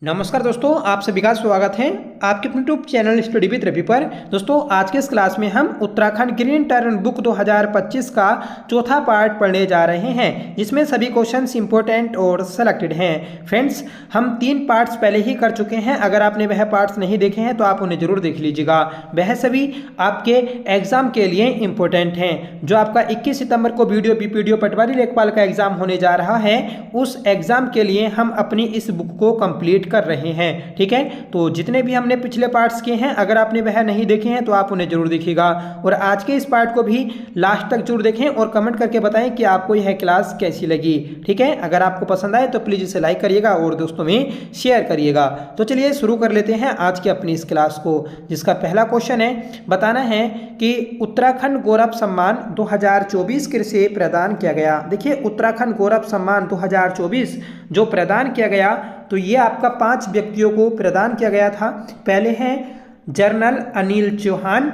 नमस्कार दोस्तों, आप सभी का स्वागत है आपके अपने YouTube channel study with Ravi पर। दोस्तों, आज के इस क्लास में हम उत्तराखंड ग्रीन टर्न बुक 2025 का चौथा पार्ट पढ़ने जा रहे हैं, जिसमें सभी क्वेश्चंस इंपॉर्टेंट और सेलेक्टेड हैं। फ्रेंड्स, हम 3 पार्ट्स पहले ही कर चुके हैं। अगर आपने वह पार्ट्स नहीं देखे हैं तो आप उन्हें जरूर देख लीजिएगा। वह सभी आपके एग्जाम के लिए इंपॉर्टेंट हैं। जो आपका 21 सितंबर को बीपीडीओ पटवारी लेखपाल का एग्जाम होने जा रहा है, उस एग्जाम के लिए हम अपनी इस बुक को कंप्लीट कर रहे हैं। ठीक है, तो जितने भी हमने पिछले पार्ट्स किए हैं, अगर आपने वह नहीं देखे हैं तो आप उन्हें जरूर देखिएगा। और आज के इस पार्ट को भी लास्ट तक जरूर देखें और कमेंट करके बताएं कि आपको यह क्लास कैसी लगी। ठीक है, अगर आपको पसंद आए तो प्लीज इसे लाइक करिएगा और दोस्तों में शेयर करिएगा। तो चलिए शुरू कर लेते हैं आज की अपनी इस क्लास को, जिसका पहला क्वेश्चन है, बताना है कि उत्तराखंड गौरव सम्मान 2024 किसे प्रदान किया गया। देखिए, उत्तराखंड गौरव सम्मान 2024 जो प्रदान किया गया, तो ये आपका 5 व्यक्तियों को प्रदान किया गया था। पहले हैं जनरल अनिल चौहान,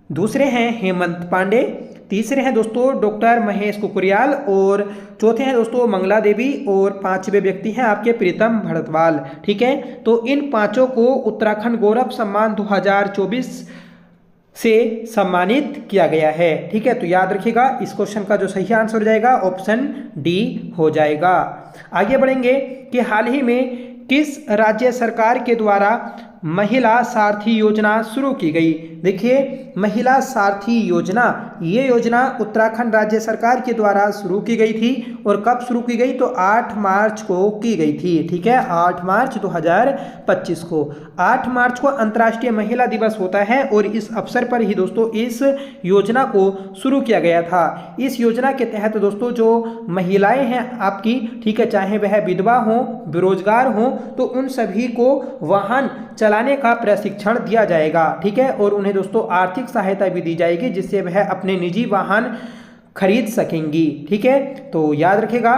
दूसरे हैं हेमंत पांडे, तीसरे हैं दोस्तों डॉक्टर महेश कुकरियाल, और चौथे हैं दोस्तों मंगला देवी, और 5वें व्यक्ति हैं आपके प्रीतम भरतवाल। ठीक है, तो इन 5 को उत्तराखंड गौरव सम्मान 2024 से सम्मानित किया गया है। ठीक है, तो याद रखिएगा, इस क्वेश्चन का जो सही आंसर हो जाएगा ऑप्शन डी हो जाएगा। आगे बढ़ेंगे कि हाल ही में किस राज्य सरकार के द्वारा महिला सारथी योजना शुरू की गई। देखिए, महिला सारथी योजना, ये योजना उत्तराखंड राज्य सरकार के द्वारा शुरू की गई थी। और कब शुरू की गई, तो 8 मार्च को की गई थी। ठीक है, 8 मार्च 2025 को। 8 मार्च को अंतर्राष्ट्रीय महिला दिवस होता है और इस अवसर पर ही दोस्तों इस योजना को शुरू किया गया था। इस योजना के तहत दोस्तों जो महिलाएं हैं आपकी, ठीक है, चाहे वह विधवा हो, बेरोजगार हो, तो उन सभी को वाहन चलाने का प्रशिक्षण दिया जाएगा। ठीक है, और उन्हें दोस्तों आर्थिक सहायता भी दी जाएगी, जिससे वह अपने निजी वाहन खरीद सकेंगी। ठीक है, तो याद रखेगा।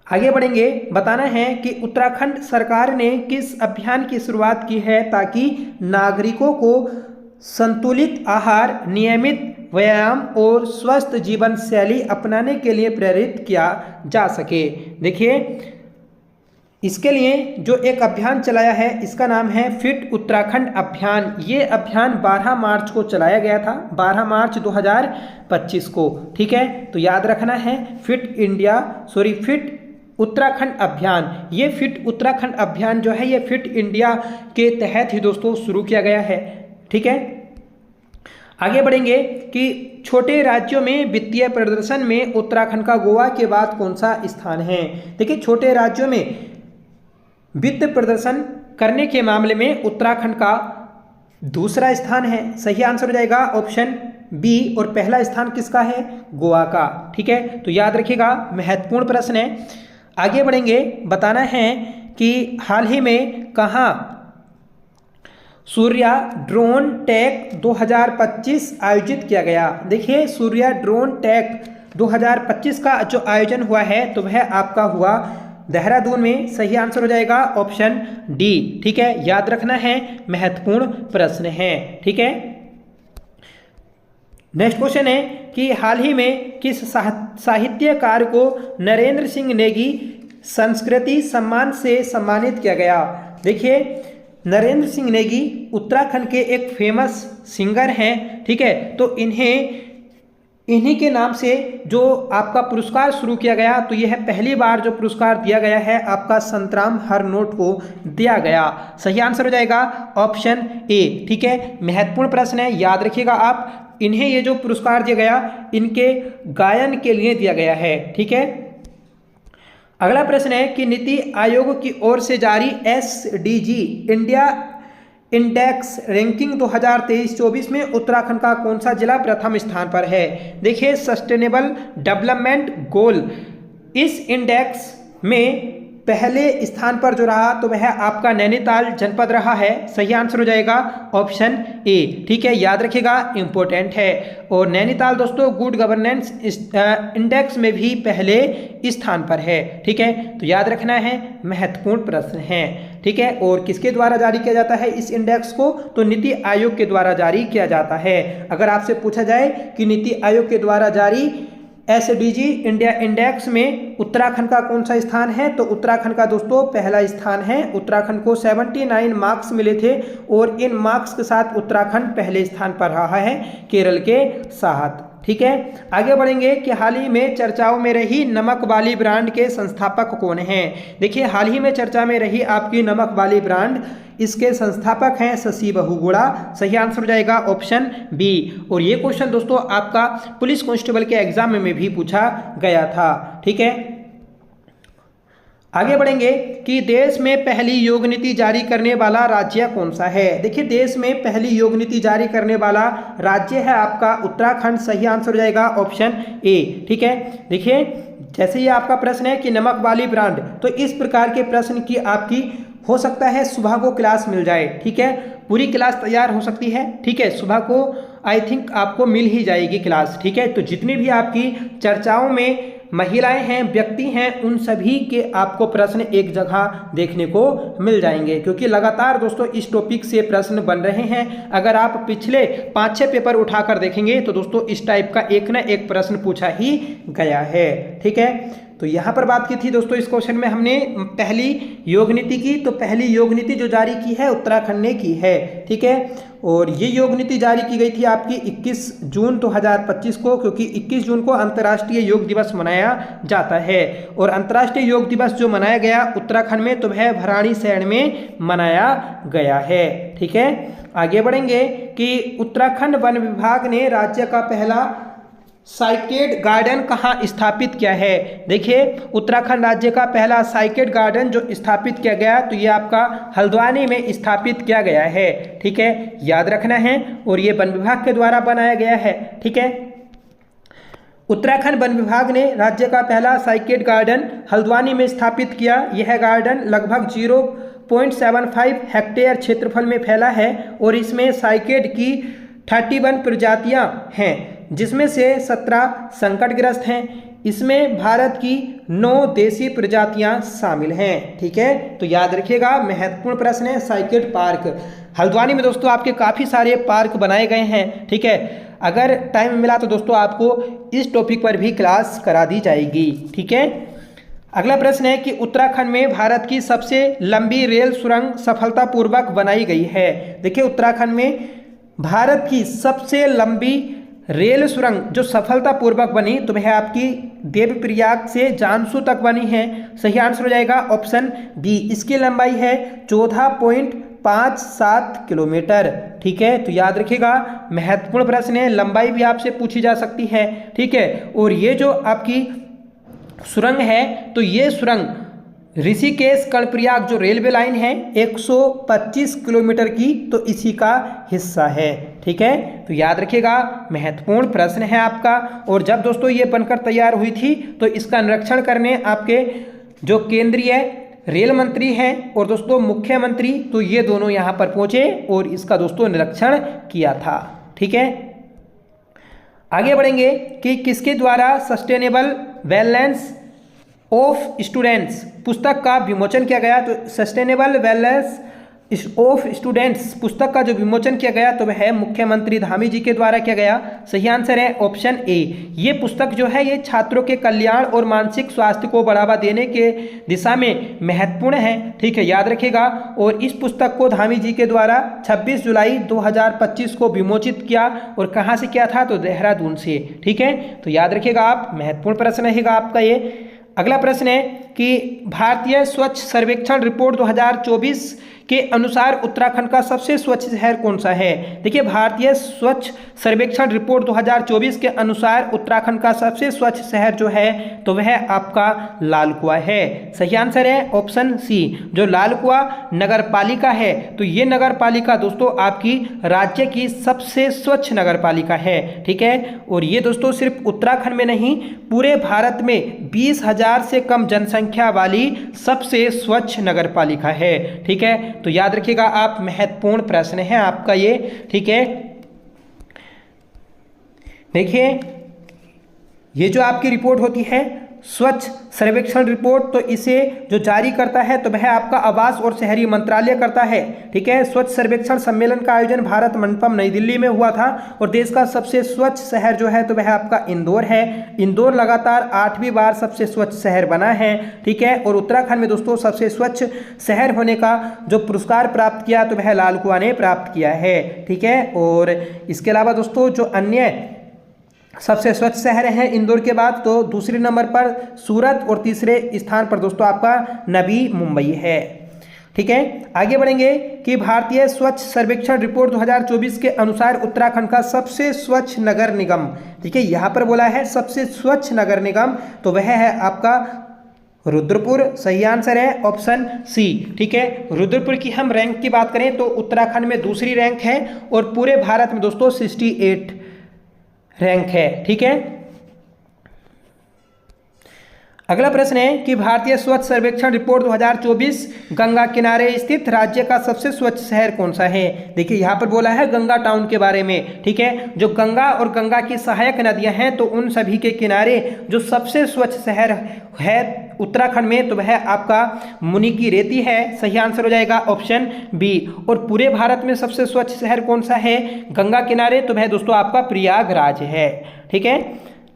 आगे बढ़ेंगे, बताना है कि उत्तराखंड सरकार ने किस अभियान की शुरुआत की है ताकि नागरिकों को संतुलित आहार, नियमित व्यायाम और स्वस्थ जीवन शैली अपनाने के लिए प्रेरित किया जा सके। देखिए, इसके लिए जो एक अभियान चलाया है, इसका नाम है फिट उत्तराखंड अभियान। ये अभियान 12 मार्च को चलाया गया था, 12 मार्च 2025 को। ठीक है, तो याद रखना है फिट उत्तराखंड अभियान। ये फिट उत्तराखंड अभियान जो है, ये फिट इंडिया के तहत ही दोस्तों शुरू किया गया है। ठीक है, आगे बढ़ेंगे कि छोटे राज्यों में वित्तीय प्रदर्शन में उत्तराखंड का गोवा के बाद कौन सा स्थान है। देखिए, छोटे राज्यों में वित्त प्रदर्शन करने के मामले में उत्तराखंड का दूसरा स्थान है। सही आंसर हो जाएगा ऑप्शन बी, और पहला स्थान किसका है, गोवा का। ठीक है, तो याद रखिएगा, महत्वपूर्ण प्रश्न है। आगे बढ़ेंगे, बताना है कि हाल ही में कहाँ सूर्या ड्रोन टेक 2025 आयोजित किया गया। देखिए, सूर्या ड्रोन टेक 2025 का जो आयोजन हुआ है, तो वह आपका हुआ देहरादून में। सही आंसर हो जाएगा ऑप्शन डी। ठीक है, याद रखना है, महत्वपूर्ण प्रश्न है। ठीक है, नेक्स्ट क्वेश्चन है कि हाल ही में किस साहित्यकार को नरेंद्र सिंह नेगी संस्कृति सम्मान से सम्मानित किया गया। देखिए, नरेंद्र सिंह नेगी उत्तराखंड के एक फेमस सिंगर हैं। ठीक है, तो इन्हीं के नाम से जो आपका पुरस्कार शुरू किया गया, तो यह पहली बार जो पुरस्कार दिया गया है आपका संतराम हरनोट को दिया गया। सही आंसर हो जाएगा ऑप्शन ए। ठीक है, महत्वपूर्ण प्रश्न है, याद रखिएगा आप, इन्हें ये जो पुरस्कार दिया गया इनके गायन के लिए दिया गया है। ठीक है, अगला प्रश्न है कि नीति आयोग की ओर से जारी SDG इंडिया इंडेक्स रैंकिंग 2023-24 में उत्तराखंड का कौन सा जिला प्रथम स्थान पर है। देखिए, सस्टेनेबल डेवलपमेंट गोल, इस इंडेक्स में पहले स्थान पर जो रहा, तो वह आपका नैनीताल जनपद रहा है। सही आंसर हो जाएगा ऑप्शन ए। ठीक है, याद रखिएगा, इंपॉर्टेंट है। और नैनीताल दोस्तों गुड गवर्नेंस इंडेक्स में भी पहले स्थान पर है। ठीक है, तो याद रखना है, महत्वपूर्ण प्रश्न है। ठीक है, और किसके द्वारा जारी किया जाता है इस इंडेक्स को, तो नीति आयोग के द्वारा जारी किया जाता है। अगर आपसे पूछा जाए कि नीति आयोग के द्वारा जारी एसडीजी इंडिया इंडेक्स में उत्तराखंड का कौन सा स्थान है? तो उत्तराखंड का दोस्तों पहला स्थान है। उत्तराखंड को 79 मार्क्स मिले थे और इन मार्क्स के साथ उत्तराखंड पहले स्थान पर रहा है केरल के साथ। ठीक है, आगे बढ़ेंगे कि हाल ही में चर्चाओं में रही नमक वाली ब्रांड के संस्थापक कौन हैं? देखिए, हाल ही में चर्चा में रही आपकी नमक वाली ब्रांड, इसके संस्थापक हैं शशि बहुगुणा। सही आंसर हो जाएगा ऑप्शन बी। और ये क्वेश्चन दोस्तों आपका पुलिस कांस्टेबल के एग्जाम में भी पूछा गया था। ठीक है, आगे बढ़ेंगे कि देश में पहली योग नीति जारी करने वाला राज्य कौन सा है? देखिए, देश में पहली योग नीति जारी करने वाला राज्य है आपका उत्तराखंड। सही आंसर हो जाएगा ऑप्शन ए। ठीक है, देखिए जैसे ये आपका प्रश्न है कि नमक वाली ब्रांड, तो इस प्रकार के प्रश्न की आपकी हो सकता है सुबह को क्लास मिल जाए। ठीक है, पूरी क्लास तैयार हो सकती है। ठीक है, सुबह को आई थिंक आपको मिल ही जाएगी क्लास। ठीक है, तो जितनी भी आपकी चर्चाओं में महिलाएं हैं, व्यक्ति हैं, उन सभी के आपको प्रश्न एक जगह देखने को मिल जाएंगे, क्योंकि लगातार दोस्तों इस टॉपिक से प्रश्न बन रहे हैं। अगर आप पिछले 5-6 पेपर उठाकर देखेंगे तो दोस्तों इस टाइप का एक ना एक प्रश्न पूछा ही गया है। ठीक है, तो यहाँ पर बात की थी दोस्तों, इस क्वेश्चन में हमने पहली योग नीति की, तो पहली योग नीति जो जारी की है उत्तराखंड ने की है। ठीक है, और ये योग नीति जारी की गई थी आपकी 21 जून 2025 को, क्योंकि 21 जून को अंतर्राष्ट्रीय योग दिवस मनाया जाता है। और अंतर्राष्ट्रीय योग दिवस जो मनाया गया उत्तराखंड में, तो वह भराड़ी शहर में मनाया गया है। ठीक है, आगे बढ़ेंगे कि उत्तराखंड वन विभाग ने राज्य का पहला साइकेड गार्डन कहाँ स्थापित किया है? देखिए, उत्तराखंड राज्य का पहला साइकेड गार्डन जो स्थापित किया गया, तो ये आपका हल्द्वानी में स्थापित किया गया है। ठीक है, याद रखना है, और ये वन विभाग के द्वारा बनाया गया है। ठीक है, उत्तराखंड वन विभाग ने राज्य का पहला साइकेड गार्डन हल्द्वानी में स्थापित किया। यह गार्डन लगभग 0.75 हेक्टेयर क्षेत्रफल में फैला है और इसमें साइकेड की 31 प्रजातियां हैं, जिसमें से 17 संकटग्रस्त हैं। इसमें भारत की 9 देसी प्रजातियां शामिल हैं। ठीक है, तो याद रखिएगा, महत्वपूर्ण प्रश्न है। साइकेड पार्क हल्द्वानी में दोस्तों आपके काफ़ी सारे पार्क बनाए गए हैं। ठीक है, अगर टाइम मिला तो दोस्तों आपको इस टॉपिक पर भी क्लास करा दी जाएगी। ठीक है, अगला प्रश्न है कि उत्तराखंड में भारत की सबसे लंबी रेल सुरंग सफलतापूर्वक बनाई गई है। देखिए, उत्तराखंड में भारत की सबसे लंबी रेल सुरंग जो सफलतापूर्वक बनी, तो वह आपकी देवप्रयाग से जानसू तक बनी है। सही आंसर हो जाएगा ऑप्शन बी। इसकी लंबाई है 14.57 किलोमीटर। ठीक है, तो याद रखिएगा, महत्वपूर्ण प्रश्न है, लंबाई भी आपसे पूछी जा सकती है। ठीक है, और ये जो आपकी सुरंग है, तो ये सुरंग ऋषिकेश कर्णप्रयाग जो रेलवे लाइन है 125 किलोमीटर की, तो इसी का हिस्सा है। ठीक है, तो याद रखिएगा, महत्वपूर्ण प्रश्न है आपका। और जब दोस्तों ये बनकर तैयार हुई थी, तो इसका निरीक्षण करने आपके जो केंद्रीय रेल मंत्री हैं और दोस्तों मुख्यमंत्री, तो ये दोनों यहाँ पर पहुँचे और इसका दोस्तों निरीक्षण किया था। ठीक है, आगे बढ़ेंगे कि किसके द्वारा सस्टेनेबल वेलनेस ऑफ स्टूडेंट्स पुस्तक का विमोचन किया गया? तो सस्टेनेबल वेलनेस ऑफ स्टूडेंट्स पुस्तक का जो विमोचन किया गया, तो वह मुख्यमंत्री धामी जी के द्वारा किया गया। सही आंसर है ऑप्शन ए। ये पुस्तक जो है, ये छात्रों के कल्याण और मानसिक स्वास्थ्य को बढ़ावा देने के दिशा में महत्वपूर्ण है। ठीक है, याद रखिएगा। और इस पुस्तक को धामी जी के द्वारा 26 जुलाई 2025 को विमोचित किया। और कहाँ से किया था? तो देहरादून से। ठीक है, तो याद रखिएगा आप, महत्वपूर्ण प्रश्न रहेगा आपका ये। अगला प्रश्न है कि भारतीय स्वच्छ सर्वेक्षण रिपोर्ट 2024 के अनुसार उत्तराखंड का सबसे स्वच्छ शहर कौन सा है? देखिए, भारतीय स्वच्छ सर्वेक्षण रिपोर्ट 2024 के अनुसार उत्तराखंड का सबसे स्वच्छ शहर जो है, तो वह आपका लालकुआ है। सही आंसर है ऑप्शन सी। जो लालकुआ नगर पालिका है, तो ये नगर पालिका दोस्तों आपकी राज्य की सबसे स्वच्छ नगर पालिका है। ठीक है, और ये दोस्तों सिर्फ उत्तराखंड में नहीं, पूरे भारत में 20,000 से कम जनसंख्या वाली सबसे स्वच्छ नगर पालिका है। ठीक है, तो याद रखिएगा आप, महत्वपूर्ण प्रश्न है आपका ये। ठीक है, देखिए, ये जो आपकी रिपोर्ट होती है स्वच्छ सर्वेक्षण रिपोर्ट, तो इसे जो जारी करता है तो वह आपका आवास और शहरी मंत्रालय करता है। ठीक है, स्वच्छ सर्वेक्षण सम्मेलन का आयोजन भारत मंडपम नई दिल्ली में हुआ था और देश का सबसे स्वच्छ शहर जो है तो वह आपका इंदौर है। इंदौर लगातार 8वीं बार सबसे स्वच्छ शहर बना है। ठीक है, और उत्तराखंड में दोस्तों सबसे स्वच्छ शहर होने का जो पुरस्कार प्राप्त किया तो वह लाल कुआं ने प्राप्त किया है। ठीक है, और इसके अलावा दोस्तों जो अन्य सबसे स्वच्छ शहर हैं इंदौर के बाद, तो दूसरे नंबर पर सूरत और तीसरे स्थान पर दोस्तों आपका नवी मुंबई है। ठीक है, आगे बढ़ेंगे कि भारतीय स्वच्छ सर्वेक्षण रिपोर्ट 2024 के अनुसार उत्तराखंड का सबसे स्वच्छ नगर निगम, ठीक है, यहाँ पर बोला है सबसे स्वच्छ नगर निगम, तो वह है आपका रुद्रपुर। सही आंसर है ऑप्शन सी। ठीक है, रुद्रपुर की हम रैंक की बात करें तो उत्तराखंड में दूसरी रैंक है और पूरे भारत में दोस्तों 68 रैंक है। ठीक है, अगला प्रश्न है कि भारतीय स्वच्छ सर्वेक्षण रिपोर्ट 2024 गंगा किनारे स्थित राज्य का सबसे स्वच्छ शहर कौन सा है। देखिए यहाँ पर बोला है गंगा टाउन के बारे में। ठीक है, जो गंगा और गंगा की सहायक नदियां हैं तो उन सभी के किनारे जो सबसे स्वच्छ शहर है उत्तराखंड में तो वह आपका मुनिकी रेती है। सही आंसर हो जाएगा ऑप्शन बी। और पूरे भारत में सबसे स्वच्छ शहर कौन सा है गंगा किनारे, तो वह दोस्तों आपका प्रयागराज है। ठीक है,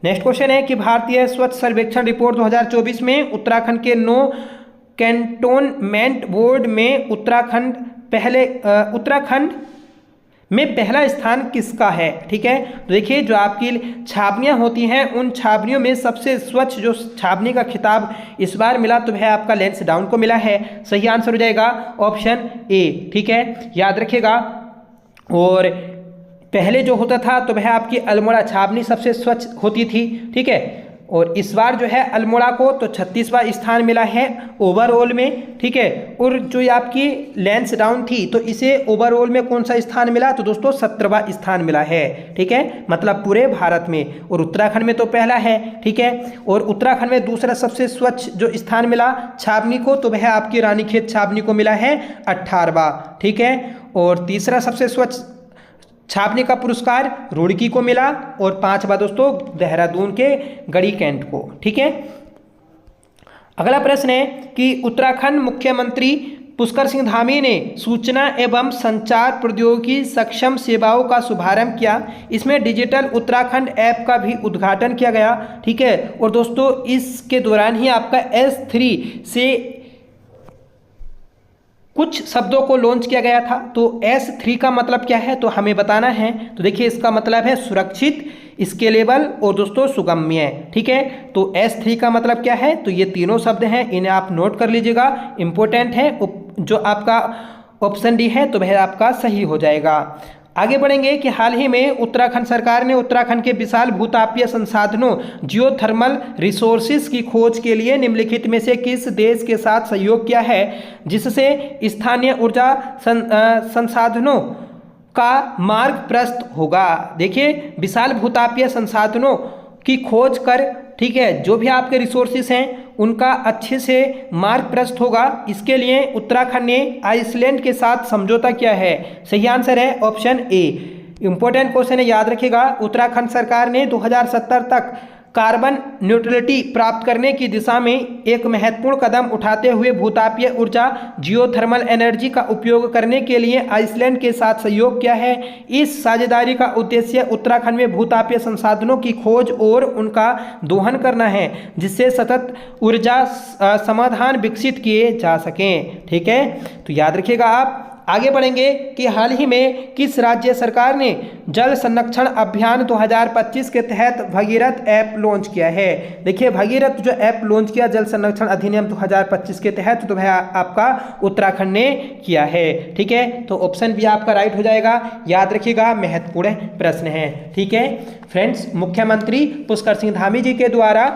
नेक्स्ट क्वेश्चन है कि भारतीय स्वच्छ सर्वेक्षण रिपोर्ट 2024 में उत्तराखंड के 9 कैंटोनमेंट बोर्ड में उत्तराखंड में पहला स्थान किसका है। ठीक है, तो देखिए जो आपकी छावनियाँ होती हैं उन छावनियों में सबसे स्वच्छ जो छावनी का खिताब इस बार मिला तो वह आपका लैंसडाउन को मिला है। सही आंसर हो जाएगा ऑप्शन ए। ठीक है, याद रखिएगा। और पहले जो होता था तो वह आपकी अल्मोड़ा छावनी सबसे स्वच्छ होती थी। ठीक है, और इस बार जो है अल्मोड़ा को तो 36वां स्थान मिला है ओवरऑल में। ठीक है, और जो आपकी लैंसडाउन थी तो इसे ओवरऑल में कौन सा स्थान मिला, तो दोस्तों 17वां स्थान मिला है। ठीक है, मतलब पूरे भारत में, और उत्तराखंड में तो पहला है। ठीक है, और उत्तराखंड में दूसरा सबसे स्वच्छ जो स्थान मिला छावनी को तो वह आपकी रानीखेत छावनी को मिला है 18वां। ठीक है, और तीसरा सबसे स्वच्छ छावनी का पुरस्कार रुड़की को मिला और 5वां दोस्तों देहरादून के गढ़ी कैंट को। ठीक है, अगला प्रश्न है कि उत्तराखंड मुख्यमंत्री पुष्कर सिंह धामी ने सूचना एवं संचार प्रौद्योगिकी सक्षम सेवाओं का शुभारंभ किया। इसमें डिजिटल उत्तराखंड ऐप का भी उद्घाटन किया गया। ठीक है, और दोस्तों इसके दौरान ही आपका S3 से कुछ शब्दों को लॉन्च किया गया था। तो S3 का मतलब क्या है तो हमें बताना है। तो देखिए इसका मतलब है सुरक्षित, स्केलेबल और दोस्तों सुगम्य। ठीक है, तो S3 का मतलब क्या है तो ये तीनों शब्द हैं, इन्हें आप नोट कर लीजिएगा, इंपॉर्टेंट है। जो आपका ऑप्शन डी है तो वह आपका सही हो जाएगा। आगे बढ़ेंगे कि हाल ही में उत्तराखंड सरकार ने उत्तराखंड के विशाल भूतापीय संसाधनों जियोथर्मल रिसोर्सेज की खोज के लिए निम्नलिखित में से किस देश के साथ सहयोग किया है जिससे स्थानीय ऊर्जा संसाधनों का मार्ग प्रशस्त होगा। देखिए विशाल भूतापीय संसाधनों की खोज कर, ठीक है, जो भी आपके रिसोर्सेज हैं उनका अच्छे से मार्ग प्रशस्त होगा। इसके लिए उत्तराखंड ने आइसलैंड के साथ समझौता किया है। सही आंसर है ऑप्शन ए। इंपॉर्टेंट क्वेश्चन है, याद रखिएगा। उत्तराखंड सरकार ने 2070 तक कार्बन न्यूट्रलिटी प्राप्त करने की दिशा में एक महत्वपूर्ण कदम उठाते हुए भूतापीय ऊर्जा जियोथर्मल एनर्जी का उपयोग करने के लिए आइसलैंड के साथ सहयोग किया है। इस साझेदारी का उद्देश्य उत्तराखंड में भूतापीय संसाधनों की खोज और उनका दोहन करना है जिससे सतत ऊर्जा समाधान विकसित किए जा सकें। ठीक है, तो याद रखिएगा आप। आगे बढ़ेंगे कि हाल ही में किस राज्य सरकार ने जल संरक्षण अभियान 2025 के तहत भगीरथ ऐप लॉन्च किया है। देखिए भगीरथ जो ऐप लॉन्च किया जल संरक्षण अधिनियम 2025 के तहत तो वह आपका उत्तराखंड ने किया है। ठीक है, तो ऑप्शन बी आपका राइट हो जाएगा। याद रखिएगा, महत्वपूर्ण प्रश्न है। ठीक है फ्रेंड्स, मुख्यमंत्री पुष्कर सिंह धामी जी के द्वारा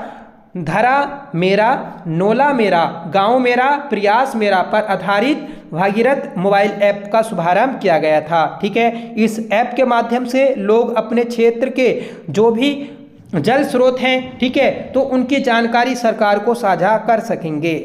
धरा मेरा, नोला मेरा, गांव मेरा, प्रयास मेरा पर आधारित भागीरथ मोबाइल ऐप का शुभारंभ किया गया था। ठीक है, इस ऐप के माध्यम से लोग अपने क्षेत्र के जो भी जल स्रोत हैं, ठीक है, तो उनकी जानकारी सरकार को साझा कर सकेंगे।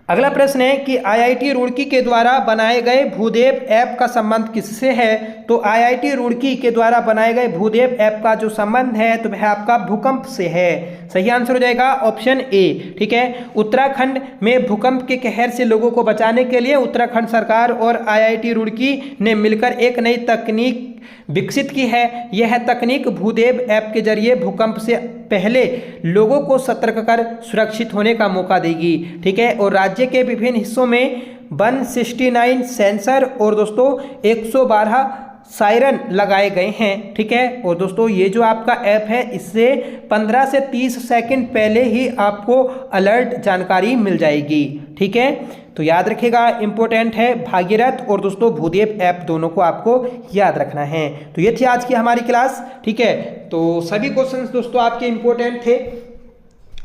अगला प्रश्न है कि आईआईटी रुड़की के द्वारा बनाए गए भूदेव ऐप का संबंध किससे है? तो आईआईटी रुड़की के द्वारा बनाए गए भूदेव ऐप का जो संबंध है तो वह आपका भूकंप से है। सही आंसर हो जाएगा ऑप्शन ए। ठीक है, उत्तराखंड में भूकंप के कहर से लोगों को बचाने के लिए उत्तराखंड सरकार और आईआईटी रुड़की ने मिलकर एक नई तकनीक विकसित की है। यह तकनीक भूदेव ऐप के जरिए भूकंप से पहले लोगों को सतर्क कर सुरक्षित होने का मौका देगी। ठीक है, और राज्य के विभिन्न हिस्सों में 169 सेंसर और दोस्तों 112 सायरन लगाए गए हैं। ठीक है, और दोस्तों ये जो आपका ऐप है इससे 15 से 30 सेकंड पहले ही आपको अलर्ट जानकारी मिल जाएगी। ठीक है, तो याद रखिएगा, इंपॉर्टेंट है भागीरथ और दोस्तों भूदेव ऐप दोनों को आपको याद रखना है। तो ये थी आज की हमारी क्लास। ठीक है, तो सभी क्वेश्चंस दोस्तों आपके इंपॉर्टेंट थे।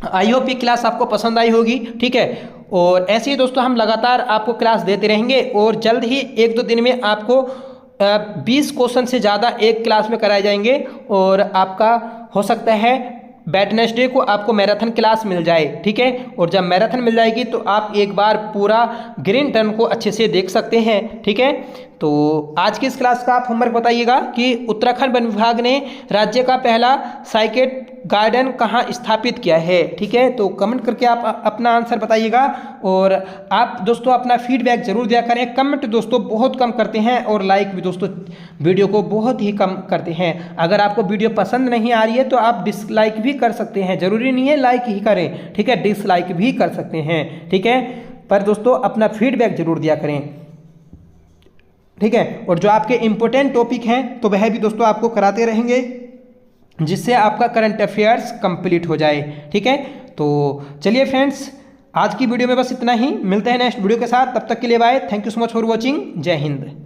आई होप ये क्लास आपको पसंद आई होगी। ठीक है, और ऐसे ही दोस्तों हम लगातार आपको क्लास देते रहेंगे और जल्द ही 1-2 दिन में आपको 20 क्वेश्चन से ज़्यादा एक क्लास में कराए जाएंगे और आपका हो सकता है वेडनेसडे को आपको मैराथन क्लास मिल जाए। ठीक है, और जब मैराथन मिल जाएगी तो आप एक बार पूरा ग्रीन टर्न को अच्छे से देख सकते हैं। ठीक है, तो आज की इस क्लास का आप होमवर्क बताइएगा कि उत्तराखंड वन विभाग ने राज्य का पहला साइकेट गार्डन कहाँ स्थापित किया है। ठीक है, तो कमेंट करके आप अपना आंसर बताइएगा और आप दोस्तों अपना फीडबैक जरूर दिया करें। कमेंट दोस्तों बहुत कम करते हैं और लाइक भी दोस्तों वीडियो को बहुत ही कम करते हैं। अगर आपको वीडियो पसंद नहीं आ रही है तो आप डिसलाइक भी कर सकते हैं, जरूरी नहीं है लाइक ही करें। ठीक है, डिसलाइक भी कर सकते हैं। ठीक है, पर दोस्तों अपना फीडबैक जरूर दिया करें। ठीक है, और जो आपके इंपॉर्टेंट टॉपिक हैं तो वह भी दोस्तों आपको कराते रहेंगे जिससे आपका करंट अफेयर्स कंप्लीट हो जाए। ठीक है, तो चलिए फ्रेंड्स, आज की वीडियो में बस इतना ही। मिलते हैं नेक्स्ट वीडियो के साथ, तब तक के लिए bye. Thank you so much for watching. जय हिंद।